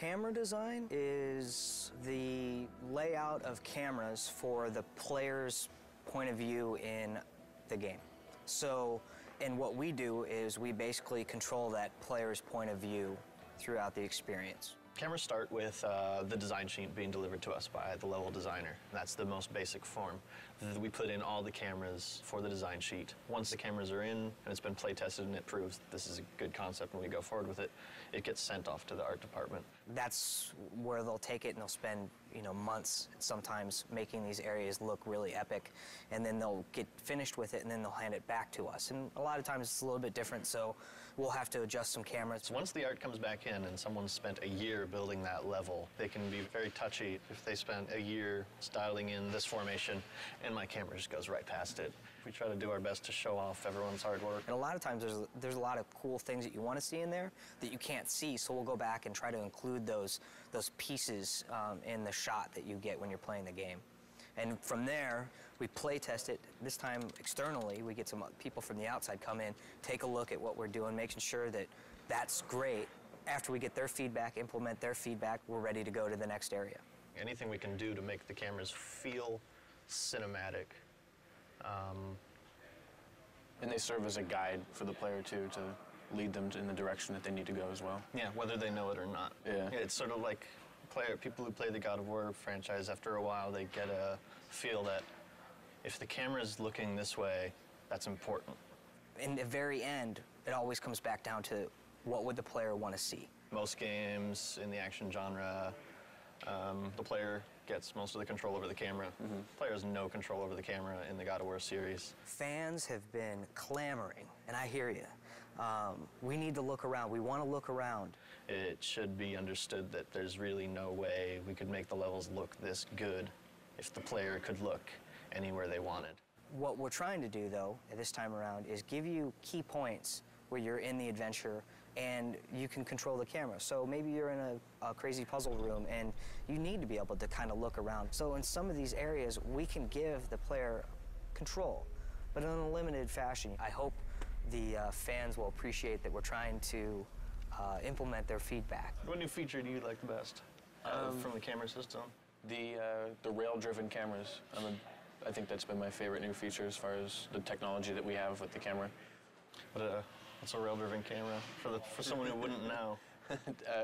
Camera design is the layout of cameras for the player's point of view in the game. So, and what we do is we basically control that player's point of view throughout the experience. Cameras start with the design sheet being delivered to us by the level designer. That's the most basic form. We put in all the cameras for the design sheet. Once the cameras are in and it's been play tested and it proves that this is a good concept and we go forward with it, it gets sent off to the art department. That's Where they'll take it and they'll spend, months sometimes making these areas look really epic, and then they'll get finished with it and then they'll hand it back to us. And a lot of times it's a little bit different, so we'll have to adjust some cameras. Once the art comes back in and someone's spent a year building that level, they can be very touchy if they spent a year styling in this formation and my camera just goes right past it. We try to do our best to show off everyone's hard work. And a lot of times there's a lot of cool things that you want to see in there that you can't see, so we'll go back and try to include those pieces in the shot that you get when you're playing the game. And from there, we play test it. This time externally, we get some people from the outside come in, take a look at what we're doing, making sure that that's great. After we get their feedback, implement their feedback, we're ready to go to the next area. Anything we can do to make the cameras feel cinematic. And they serve as a guide for the player too, to lead them in the direction that they need to go as well. Yeah, whether they know it or not. Yeah. It's sort of like people who play the God of War franchise, after a while they get a feel that if the camera's looking this way, that's important. In the very end, it always comes back down to what would the player want to see. Most games in the action genre, the player gets most of the control over the camera. The player has no control over the camera in the God of War series. Fans have been clamoring, and I hear you. We need to look around. We want to look around. It should be understood that there's really no way we could make the levels look this good if the player could look anywhere they wanted. What we're trying to do, though, at this time around, is give you key points where you're in the adventure and you can control the camera. So maybe you're in a crazy puzzle room and you need to be able to kind of look around. So in some of these areas, we can give the player control, but in a limited fashion. I hope the fans will appreciate that we're trying to implement their feedback. What new feature do you like the best from the camera system? The rail-driven cameras. I think that's been my favorite new feature as far as the technology that we have with the camera. What's a rail-driven camera for someone who wouldn't know?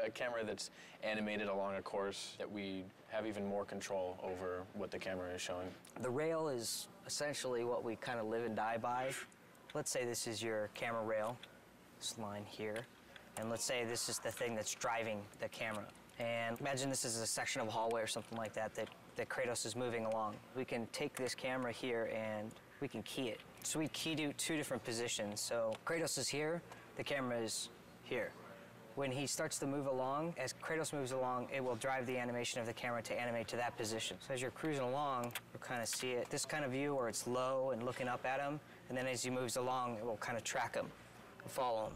A camera that's animated along a course that we have even more control over what the camera is showing. The rail is essentially what we kind of live and die by. Let's say this is your camera rail, this line here, and let's say this is the thing that's driving the camera. And imagine this is a section of a hallway or something like that Kratos is moving along. We can take this camera here and we can key it. So we key to two different positions. So Kratos is here, the camera is here. When he starts to move along, as Kratos moves along, it will drive the animation of the camera to animate to that position. So as you're cruising along, you'll kind of see it, this kind of view where it's low and looking up at him, and then as he moves along, it will kind of track him and follow him.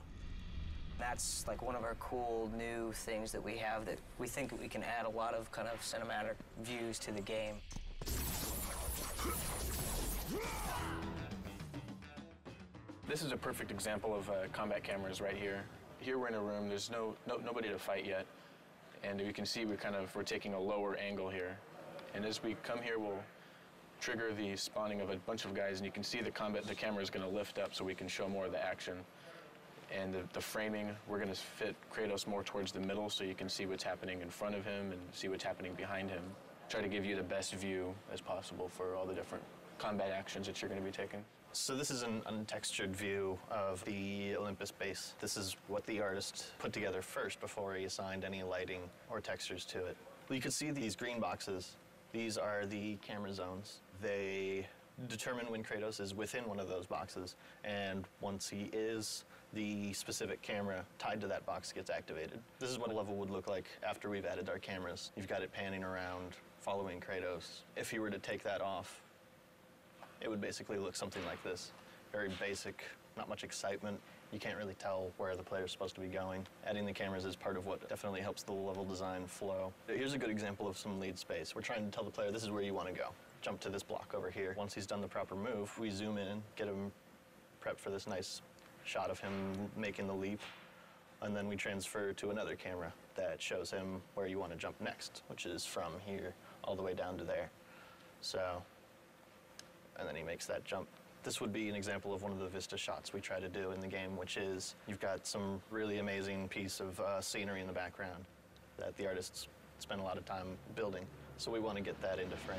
That's like one of our cool new things that we have that we think we can add a lot of kind of cinematic views to the game. This is a perfect example of combat cameras right here. Here we're in a room, there's nobody to fight yet. And you can see we're taking a lower angle here. And as we come here, we'll trigger the spawning of a bunch of guys, and you can see the camera is going to lift up so we can show more of the action. And the framing, we're going to fit Kratos more towards the middle so you can see what's happening in front of him and see what's happening behind him. Try to give you the best view as possible for all the different combat actions that you're going to be taking. So this is an untextured view of the Olympus base. This is what the artist put together first before he assigned any lighting or textures to it. Well, you can see these green boxes. These are the camera zones. They determine when Kratos is within one of those boxes, and once he is, the specific camera tied to that box gets activated. This is what a level would look like after we've added our cameras. You've got it panning around, following Kratos. If you were to take that off, it would basically look something like this. Very basic, not much excitement. You can't really tell where the player's supposed to be going. Adding the cameras is part of what definitely helps the level design flow. Here's a good example of some lead space. We're trying to tell the player this is where you want to go. Jump to this block over here. Once he's done the proper move, we zoom in, get him prepped for this nice shot of him making the leap. And then we transfer to another camera that shows him where you want to jump next, which is from here all the way down to there. So, and then he makes that jump. This would be an example of one of the vista shots we try to do in the game, which is you've got some really amazing piece of scenery in the background that the artists spend a lot of time building. So we want to get that into frame.